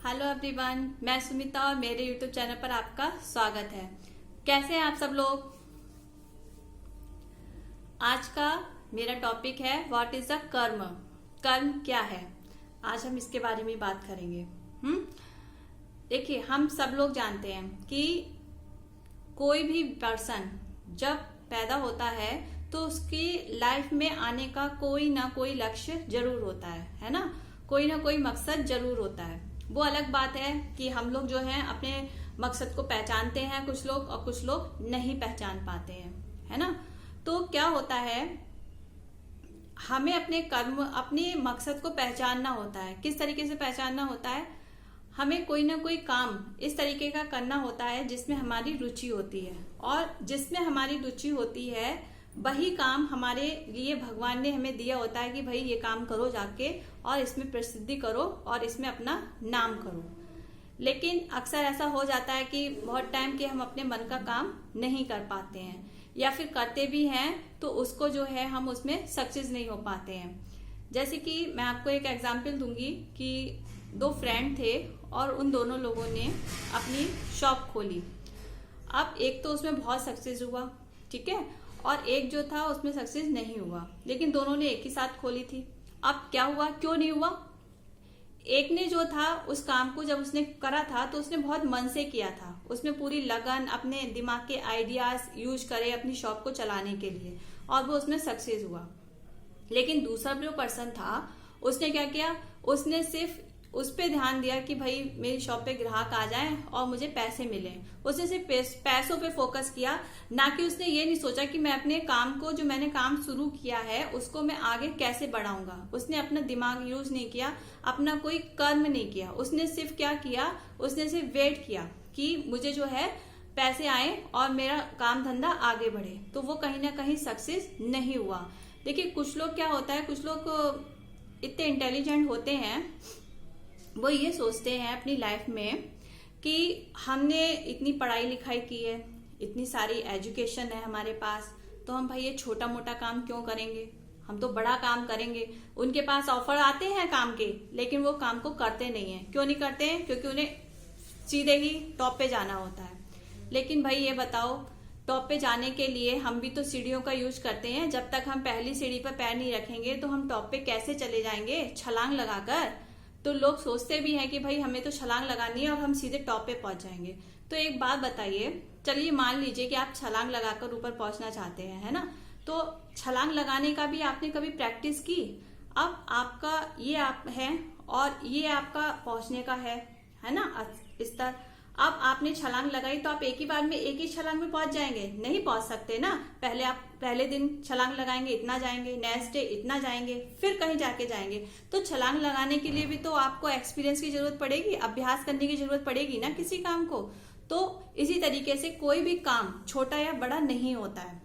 Hello everyone, मैं सुमिता और मेरे यूट्यूब चैनल पर आपका स्वागत है। कैसे हैं आप सब लोग। आज का मेरा टॉपिक है व्हाट इज द कर्म। कर्म क्या है, आज हम इसके बारे में बात करेंगे। देखिए, हम सब लोग जानते हैं कि कोई भी पर्सन जब पैदा होता है तो उसकी लाइफ में आने का कोई ना कोई लक्ष्य जरूर होता है ना, कोई ना कोई मकसद जरूर होता है। वो अलग बात है कि हम लोग जो है अपने मकसद को पहचानते हैं कुछ लोग, और कुछ लोग नहीं पहचान पाते हैं, है ना। तो क्या होता है, हमें अपने कर्म, अपने मकसद को पहचानना होता है। किस तरीके से पहचानना होता है, हमें कोई ना कोई काम इस तरीके का करना होता है जिसमें हमारी रुचि होती है, और जिसमें हमारी रुचि होती है वही काम हमारे लिए भगवान ने हमें दिया होता है कि भाई ये काम करो जाके, और इसमें प्रसिद्धि करो और इसमें अपना नाम करो। लेकिन अक्सर ऐसा हो जाता है कि बहुत टाइम के हम अपने मन का काम नहीं कर पाते हैं, या फिर करते भी हैं तो उसको जो है हम उसमें सक्सेस नहीं हो पाते हैं। जैसे कि मैं आपको एक एग्जाम्पल दूंगी कि दो फ्रेंड थे और उन दोनों लोगों ने अपनी शॉप खोली। अब एक तो उसमें बहुत सक्सेस हुआ, ठीक है, और एक जो था उसमें सक्सेस नहीं हुआ, लेकिन दोनों ने एक ही साथ खोली थी। अब क्या हुआ, क्यों नहीं हुआ, एक ने जो था उस काम को जब उसने करा था तो उसने बहुत मन से किया था, उसमें पूरी लगन, अपने दिमाग के आइडियाज यूज करे अपनी शॉप को चलाने के लिए, और वो उसमें सक्सेस हुआ। लेकिन दूसरा जो पर्सन था उसने क्या किया, उसने सिर्फ उस पे ध्यान दिया कि भाई मेरी शॉप पे ग्राहक आ जाएं और मुझे पैसे मिले। उसने सिर्फ पैसों पे फोकस किया, ना कि उसने ये नहीं सोचा कि मैं अपने काम को, जो मैंने काम शुरू किया है उसको मैं आगे कैसे बढ़ाऊंगा। उसने अपना दिमाग यूज नहीं किया, अपना कोई कर्म नहीं किया। उसने सिर्फ क्या किया, उसने सिर्फ वेट किया कि मुझे जो है पैसे आए और मेरा काम धंधा आगे बढ़े। तो वो कहीं ना कहीं सक्सेस नहीं हुआ। देखिए, कुछ लोग क्या होता है, कुछ लोग इतने इंटेलिजेंट होते हैं, वो ये सोचते हैं अपनी लाइफ में कि हमने इतनी पढ़ाई लिखाई की है, इतनी सारी एजुकेशन है हमारे पास, तो हम भाई ये छोटा मोटा काम क्यों करेंगे, हम तो बड़ा काम करेंगे। उनके पास ऑफर आते हैं काम के, लेकिन वो काम को करते नहीं है। क्यों नहीं करते हैं, क्योंकि उन्हें सीधे ही टॉप पे जाना होता है। लेकिन भाई ये बताओ, टॉप पे जाने के लिए हम भी तो सीढ़ियों का यूज करते हैं। जब तक हम पहली सीढ़ी पर पैर नहीं रखेंगे तो हम टॉप पे कैसे चले जाएंगे, छलांग लगाकर। तो लोग सोचते भी हैं कि भाई हमें तो छलांग लगानी है और हम सीधे टॉप पे पहुंच जाएंगे। तो एक बात बताइए, चलिए मान लीजिए कि आप छलांग लगाकर ऊपर पहुंचना चाहते हैं, है ना। तो छलांग लगाने का भी आपने कभी प्रैक्टिस की। अब आपका ये आप है और ये आपका पहुंचने का है ना, स्तर। अब आपने छलांग लगाई तो आप एक ही बार में एक ही छलांग में पहुंच जाएंगे, नहीं पहुंच सकते ना। पहले आप पहले दिन छलांग लगाएंगे, इतना जाएंगे, नेक्स्ट डे इतना जाएंगे, फिर कहीं जाके जाएंगे। तो छलांग लगाने के लिए भी तो आपको एक्सपीरियंस की जरूरत पड़ेगी, अभ्यास करने की जरूरत पड़ेगी ना किसी काम को। तो इसी तरीके से कोई भी काम छोटा या बड़ा नहीं होता है।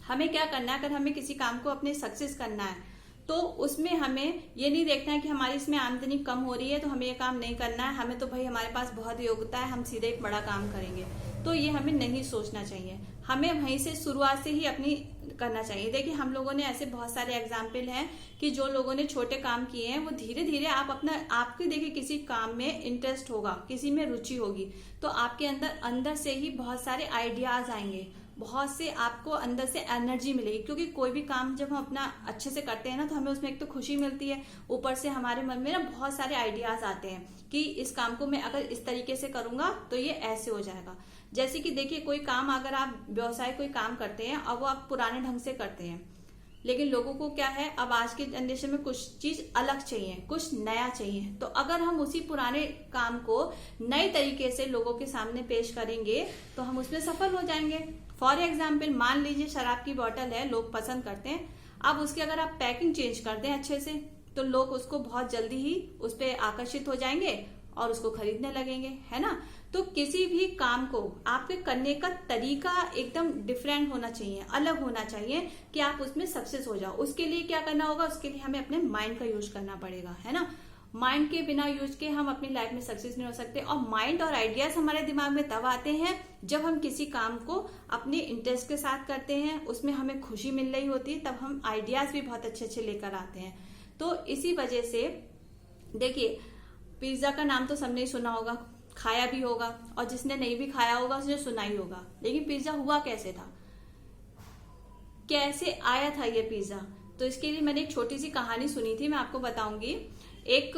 हमें क्या करना है, अगर हमें किसी काम को अपने सक्सेस करना है तो उसमें हमें ये नहीं देखना है कि हमारी इसमें आमदनी कम हो रही है तो हमें ये काम नहीं करना है, हमें तो भाई हमारे पास बहुत योग्यता है, हम सीधे एक बड़ा काम करेंगे। तो ये हमें नहीं सोचना चाहिए, हमें वहीं से शुरुआत से ही अपनी करना चाहिए। देखिए, हम लोगों ने ऐसे बहुत सारे एग्जाम्पल हैं कि जो लोगों ने छोटे काम किए हैं वो धीरे धीरे, आप अपना, आपके देखिए किसी काम में इंटरेस्ट होगा, किसी में रुचि होगी, तो आपके अंदर से ही बहुत सारे आइडियाज आएंगे, बहुत से आपको अंदर से एनर्जी मिलेगी। क्योंकि कोई भी काम जब हम अपना अच्छे से करते हैं ना, तो हमें उसमें एक तो खुशी मिलती है, ऊपर से हमारे मन में ना बहुत सारे आइडियाज आते हैं कि इस काम को मैं अगर इस तरीके से करूंगा तो ये ऐसे हो जाएगा। जैसे कि देखिए, कोई काम, अगर आप व्यवसाय कोई काम करते हैं, अब वो आप पुराने ढंग से करते हैं, लेकिन लोगों को क्या है, अब आज के जनरेशन में कुछ चीज अलग चाहिए, कुछ नया चाहिए। तो अगर हम उसी पुराने काम को नए तरीके से लोगों के सामने पेश करेंगे तो हम उसमें सफल हो जाएंगे। फॉर एग्जाम्पल, मान लीजिए शराब की बोतल है, लोग पसंद करते हैं। अब उसकी अगर आप पैकिंग चेंज कर दें अच्छे से, तो लोग उसको बहुत जल्दी ही उस पर आकर्षित हो जाएंगे और उसको खरीदने लगेंगे, है ना। तो किसी भी काम को आपके करने का तरीका एकदम डिफरेंट होना चाहिए, अलग होना चाहिए कि आप उसमें सक्सेस हो जाओ। उसके लिए क्या करना होगा, उसके लिए हमें अपने माइंड का यूज करना पड़ेगा, है ना। माइंड के बिना यूज के हम अपनी लाइफ में सक्सेस नहीं हो सकते। और माइंड और आइडियाज हमारे दिमाग में तब आते हैं जब हम किसी काम को अपने इंटरेस्ट के साथ करते हैं, उसमें हमें खुशी मिल रही होती है, तब हम आइडियाज भी बहुत अच्छे अच्छे लेकर आते हैं। तो इसी वजह से देखिए, पिज्जा का नाम तो सबने ही सुना होगा, खाया भी होगा, और जिसने नहीं भी खाया होगा उसने सुना ही होगा। लेकिन पिज्जा हुआ कैसे था, कैसे आया था ये पिज्जा? तो इसके लिए मैंने एक छोटी सी कहानी सुनी थी, मैं आपको बताऊंगी। एक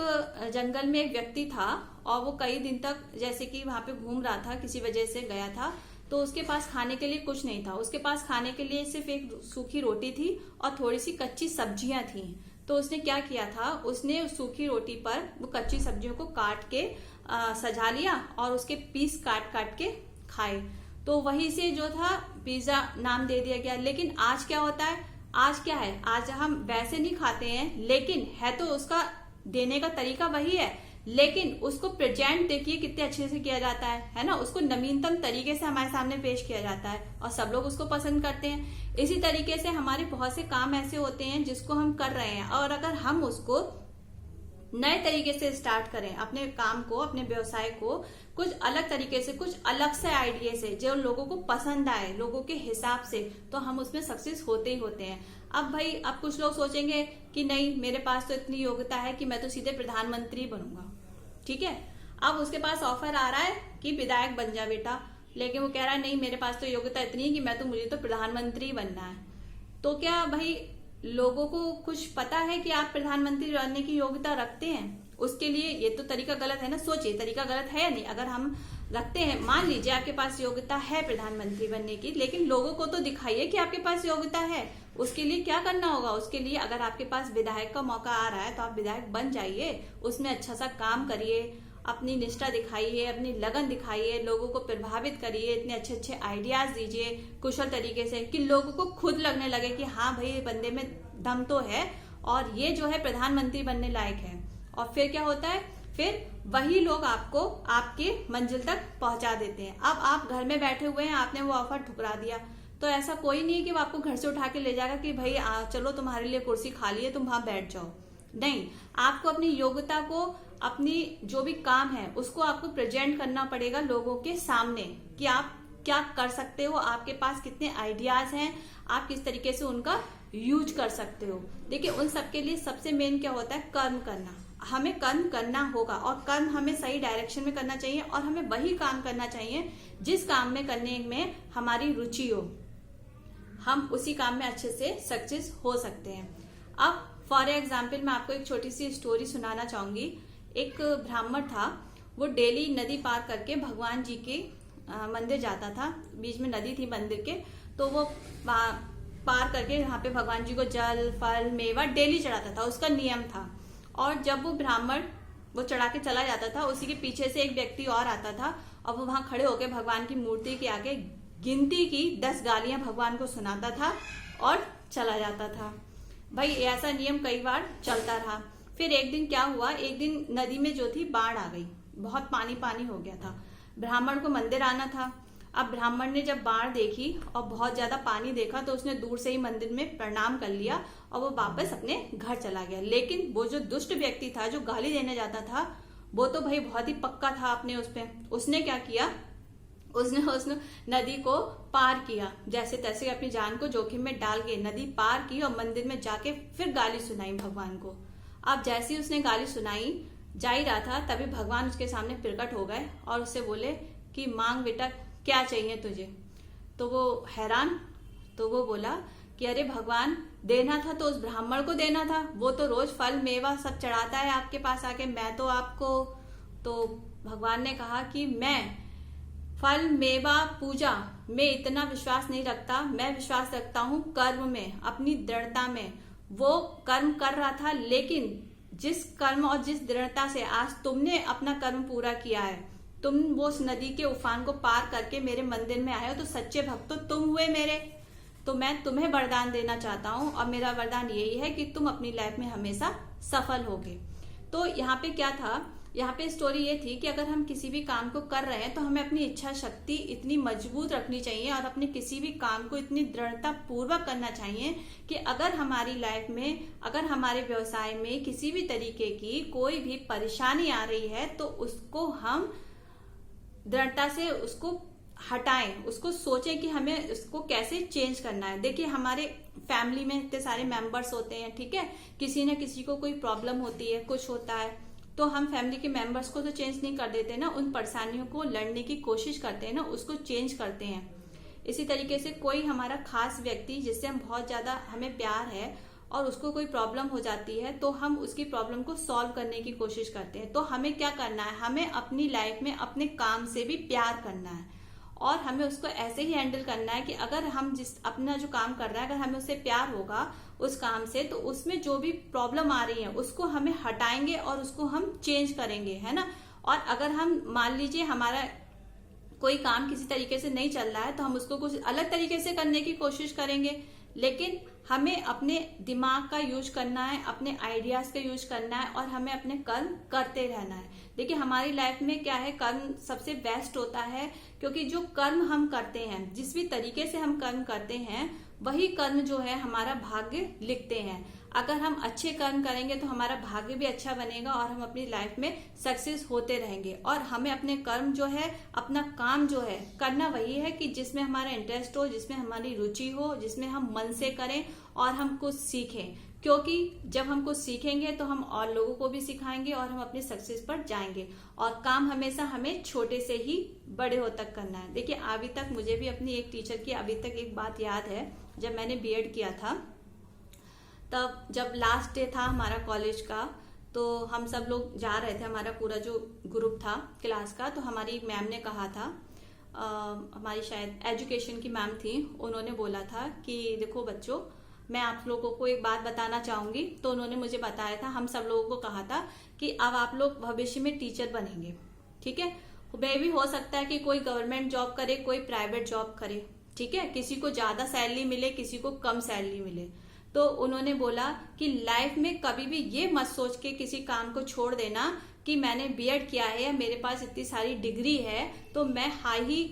जंगल में एक व्यक्ति था और वो कई दिन तक जैसे कि वहां पे घूम रहा था, किसी वजह से गया था, तो उसके पास खाने के लिए कुछ नहीं था। उसके पास खाने के लिए सिर्फ एक सूखी रोटी थी और थोड़ी सी कच्ची सब्जियां थी। तो उसने क्या किया था, उसने उस सूखी रोटी पर वो कच्ची सब्जियों को काट के सजा लिया और उसके पीस काट काट के खाए। तो वहीं से जो था पिज्जा नाम दे दिया गया। लेकिन आज क्या होता है, आज क्या है, आज हम वैसे नहीं खाते हैं, लेकिन है तो उसका देने का तरीका वही है, लेकिन उसको प्रेजेंट देखिए कितने अच्छे से किया जाता है ना। उसको नवीनतम तरीके से हमारे सामने पेश किया जाता है और सब लोग उसको पसंद करते हैं। इसी तरीके से हमारे बहुत से काम ऐसे होते हैं जिसको हम कर रहे हैं, और अगर हम उसको नए तरीके से स्टार्ट करें, अपने काम को, अपने व्यवसाय को कुछ अलग तरीके से, कुछ अलग से आइडिया से, जो लोगों को पसंद आए, लोगों के हिसाब से, तो हम उसमें सक्सेस होते ही होते हैं। अब भाई, अब कुछ लोग सोचेंगे कि नहीं, मेरे पास तो इतनी योग्यता है कि मैं तो सीधे प्रधानमंत्री बनूंगा, ठीक है। अब उसके पास ऑफर आ रहा है कि विधायक बन जा बेटा, लेकिन वो कह रहा है नहीं, मेरे पास तो योग्यता इतनी है कि मुझे तो प्रधानमंत्री बनना है। तो क्या भाई लोगों को कुछ पता है कि आप प्रधानमंत्री बनने की योग्यता रखते हैं? उसके लिए ये तो तरीका गलत है ना। सोचिए, तरीका गलत है या नहीं? अगर हम रखते हैं, मान लीजिए आपके पास योग्यता है प्रधानमंत्री बनने की, लेकिन लोगों को तो दिखाइए कि आपके पास योग्यता है। उसके लिए क्या करना होगा? उसके लिए अगर आपके पास विधायक का मौका आ रहा है तो आप विधायक बन जाइए, उसमें अच्छा सा काम करिए, अपनी निष्ठा दिखाइए, अपनी लगन दिखाइए, लोगों को प्रभावित करिए, इतने अच्छे अच्छे आइडियाज दीजिए कुशल तरीके से कि लोगों को खुद लगने लगे कि हाँ भाई, ये बंदे में दम तो है और ये जो है प्रधानमंत्री बनने लायक है। और फिर क्या होता है, फिर वही लोग आपको आपके मंजिल तक पहुंचा देते हैं। अब आप घर में बैठे हुए हैं, आपने वो ऑफर ठुकरा दिया, तो ऐसा कोई नहीं है कि वो आपको घर से उठा के ले जाएगा कि भाई चलो तुम्हारे लिए कुर्सी खाली है, तुम वहां बैठ जाओ। नहीं, आपको अपनी योग्यता को, अपनी जो भी काम है उसको आपको प्रेजेंट करना पड़ेगा लोगों के सामने कि आप क्या कर सकते हो, आपके पास कितने आइडियाज हैं, आप किस तरीके से उनका यूज कर सकते हो। देखिए, उन सबके लिए सबसे मेन क्या होता है, कर्म करना। हमें कर्म करना होगा और कर्म हमें सही डायरेक्शन में करना चाहिए और हमें वही काम करना चाहिए जिस काम में करने में हमारी रुचि हो। हम उसी काम में अच्छे से सक्सेस हो सकते हैं। अब फॉर एग्जाम्पल मैं आपको एक छोटी सी स्टोरी सुनाना चाहूंगी। एक ब्राह्मण था, वो डेली नदी पार करके भगवान जी के मंदिर जाता था। बीच में नदी थी मंदिर के, तो वो पार करके यहाँ पे भगवान जी को जल, फल, मेवा डेली चढ़ाता था, उसका नियम था। और जब वो ब्राह्मण वो चढ़ा के चला जाता था, उसी के पीछे से एक व्यक्ति और आता था और वो वहां खड़े होकर भगवान की मूर्ति के आगे गिनती की 10 गालियां भगवान को सुनाता था और चला जाता था। भाई ऐसा नियम कई बार चलता रहा। फिर एक दिन क्या हुआ, एक दिन नदी में जो थी बाढ़ आ गई, बहुत पानी पानी हो गया था। ब्राह्मण को मंदिर आना था। अब ब्राह्मण ने जब बाढ़ देखी और बहुत ज्यादा पानी देखा तो उसने दूर से ही मंदिर में प्रणाम कर लिया और वो वापस अपने घर चला गया। लेकिन वो जो दुष्ट व्यक्ति था, जो गाली देने जाता था, वो तो भाई बहुत ही पक्का था अपने उस पे। उसने क्या किया, उसने नदी को पार किया, जैसे तैसे अपनी जान को जोखिम में डाल के नदी पार की और मंदिर में जाके फिर गाली सुनाई भगवान को। अब जैसे ही उसने गाली सुनाई, जा ही रहा था, तभी भगवान उसके सामने प्रकट हो गए और उससे बोले कि मांग बेटा, क्या चाहिए तुझे। तो वो हैरान, तो वो बोला कि अरे भगवान, देना था तो उस ब्राह्मण को देना था, वो तो रोज फल मेवा सब चढ़ाता है आपके पास आके, मैं तो आपको। तो भगवान ने कहा कि मैं फल मेवा पूजा में इतना विश्वास नहीं रखता, मैं विश्वास रखता हूं कर्म में, अपनी दृढ़ता में। वो कर्म कर रहा था, लेकिन जिस कर्म और जिस दृढ़ता से आज तुमने अपना कर्म पूरा किया है, तुम वो उस नदी के उफान को पार करके मेरे मंदिर में आए हो, तो सच्चे भक्त तो तुम हुए मेरे। तो मैं तुम्हें वरदान देना चाहता हूं और मेरा वरदान यही है कि तुम अपनी लाइफ में हमेशा सफल होगे। तो यहाँ पे क्या था, यहाँ पे स्टोरी ये थी कि अगर हम किसी भी काम को कर रहे हैं तो हमें अपनी इच्छा शक्ति इतनी मजबूत रखनी चाहिए और अपने किसी भी काम को इतनी दृढ़ता पूर्वक करना चाहिए कि अगर हमारी लाइफ में, अगर हमारे व्यवसाय में किसी भी तरीके की कोई भी परेशानी आ रही है तो उसको हम दृढ़ता से उसको हटाएं, उसको सोचें कि हमें उसको कैसे चेंज करना है। देखिए, हमारे फैमिली में इतने सारे मेंबर्स होते हैं, ठीक है, किसी न किसी को कोई प्रॉब्लम होती है, कुछ होता है, तो हम फैमिली के मेंबर्स को तो चेंज नहीं कर देते ना, उन परेशानियों को लड़ने की कोशिश करते हैं ना, उसको चेंज करते हैं। इसी तरीके से कोई हमारा खास व्यक्ति जिससे हम बहुत ज्यादा हमें प्यार है और उसको कोई प्रॉब्लम हो जाती है तो हम उसकी प्रॉब्लम को सॉल्व करने की कोशिश करते हैं। तो हमें क्या करना है, हमें अपनी लाइफ में अपने काम से भी प्यार करना है और हमें उसको ऐसे ही हैंडल करना है कि अगर हम अपना जो काम कर रहे हैं अगर हमें उससे प्यार होगा उस काम से, तो उसमें जो भी प्रॉब्लम आ रही है उसको हमें हटाएंगे और उसको हम चेंज करेंगे, है ना। और अगर हम मान लीजिए हमारा कोई काम किसी तरीके से नहीं चल रहा है तो हम उसको कुछ अलग तरीके से करने की कोशिश करेंगे, लेकिन हमें अपने दिमाग का यूज करना है, अपने आइडियाज का यूज करना है और हमें अपने कर्म करते रहना है। देखिए हमारी लाइफ में क्या है, कर्म सबसे बेस्ट होता है, क्योंकि जो कर्म हम करते हैं, जिस भी तरीके से हम कर्म करते हैं वही कर्म जो है हमारा भाग्य लिखते हैं। अगर हम अच्छे कर्म करेंगे तो हमारा भाग्य भी अच्छा बनेगा और हम अपनी लाइफ में सक्सेस होते रहेंगे। और हमें अपने कर्म जो है, अपना काम जो है करना वही है कि जिसमें हमारा इंटरेस्ट हो, जिसमें हमारी रुचि हो, जिसमें हम मन से करें और हम कुछ सीखें, क्योंकि जब हम कुछ सीखेंगे तो हम और लोगों को भी सिखाएंगे और हम अपनी सक्सेस पर जाएंगे। और काम हमेशा हमें छोटे से ही बड़े हो तक करना है। देखिए अभी तक मुझे भी अपनी एक टीचर की अभी तक एक बात याद है, जब मैंने बीएड किया था तब जब लास्ट डे था हमारा कॉलेज का, तो हम सब लोग जा रहे थे, हमारा पूरा जो ग्रुप था क्लास का, तो हमारी मैम ने कहा था, हमारी शायद एजुकेशन की मैम थी, उन्होंने बोला था कि देखो बच्चों मैं आप लोगों को एक बात बताना चाहूंगी। तो उन्होंने मुझे बताया था, हम सब लोगों को कहा था कि अब आप लोग भविष्य में टीचर बनेंगे, ठीक है। मे भी हो सकता है कि कोई गवर्नमेंट जॉब करे, कोई प्राइवेट जॉब करे, ठीक है, किसी को ज्यादा सैलरी मिले, किसी को कम सैलरी मिले। तो उन्होंने बोला कि लाइफ में कभी भी ये मत सोच के किसी काम को छोड़ देना कि मैंने बीएड किया है या मेरे पास इतनी सारी डिग्री है तो मैं हाई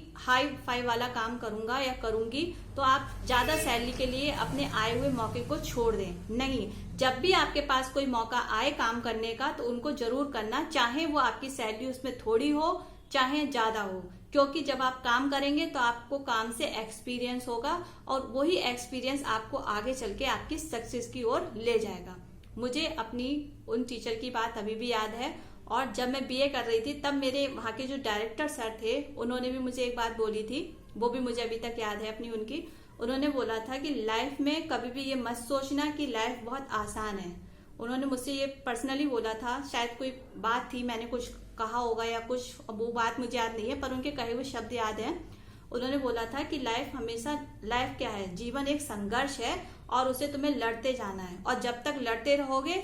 फाई वाला काम करूंगा या करूंगी, तो आप ज्यादा सैलरी के लिए अपने आए हुए मौके को छोड़ दें। नहीं, जब भी आपके पास कोई मौका आए काम करने का तो उनको जरूर करना, चाहे वो आपकी सैलरी उसमें थोड़ी हो चाहे ज्यादा हो, क्योंकि जब आप काम करेंगे तो आपको काम से एक्सपीरियंस होगा और वही एक्सपीरियंस आपको आगे चल के आपकी सक्सेस की ओर ले जाएगा। मुझे अपनी उन टीचर की बात अभी भी याद है, और जब मैं बीए कर रही थी तब मेरे वहाँ के जो डायरेक्टर सर थे उन्होंने भी मुझे एक बात बोली थी, वो भी मुझे अभी तक याद है अपनी उनकी। उन्होंने बोला था कि लाइफ में कभी भी ये मत सोचना कि लाइफ बहुत आसान है। उन्होंने मुझसे ये पर्सनली बोला था, शायद कोई बात थी, मैंने कुछ कहा होगा या कुछ, वो बात मुझे याद नहीं है, पर उनके कहे हुए शब्द याद हैं। उन्होंने बोला था कि लाइफ क्या है, जीवन एक संघर्ष है और उसे तुम्हें लड़ते जाना है, और जब तक लड़ते रहोगे,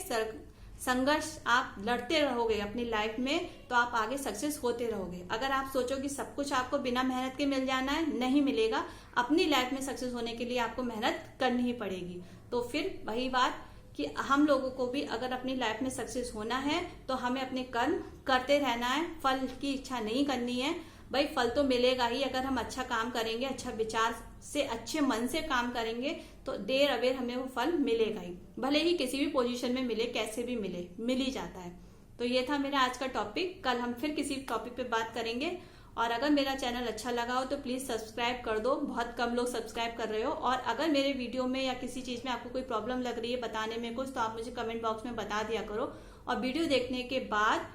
संघर्ष आप लड़ते रहोगे अपनी लाइफ में, तो आप आगे सक्सेस होते रहोगे। अगर आप सोचो कि सब कुछ आपको बिना मेहनत के मिल जाना है, नहीं मिलेगा। अपनी लाइफ में सक्सेस होने के लिए आपको मेहनत करनी ही पड़ेगी। तो फिर वही बात कि हम लोगों को भी अगर अपनी लाइफ में सक्सेस होना है तो हमें अपने कर्म करते रहना है, फल की इच्छा नहीं करनी है। भाई फल तो मिलेगा ही, अगर हम अच्छा काम करेंगे, अच्छा विचार से, अच्छे मन से काम करेंगे तो देर अबेर हमें वो फल मिलेगा ही, भले ही किसी भी पोजीशन में मिले, कैसे भी मिले, मिल ही जाता है। तो ये था मेरा आज का टॉपिक। कल हम फिर किसी टॉपिक पे बात करेंगे, और अगर मेरा चैनल अच्छा लगा हो तो प्लीज सब्सक्राइब कर दो। बहुत कम लोग सब्सक्राइब कर रहे हो। और अगर मेरे वीडियो में या किसी चीज में आपको कोई प्रॉब्लम लग रही है बताने में कुछ, तो आप मुझे कमेंट बॉक्स में बता दिया करो। और वीडियो देखने के बाद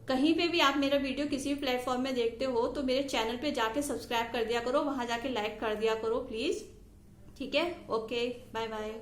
कहीं पे भी आप मेरा वीडियो किसी भी प्लेटफॉर्म में देखते हो तो मेरे चैनल पे जाके सब्सक्राइब कर दिया करो, वहां जाके लाइक कर दिया करो प्लीज, ठीक है। Okay, bye bye.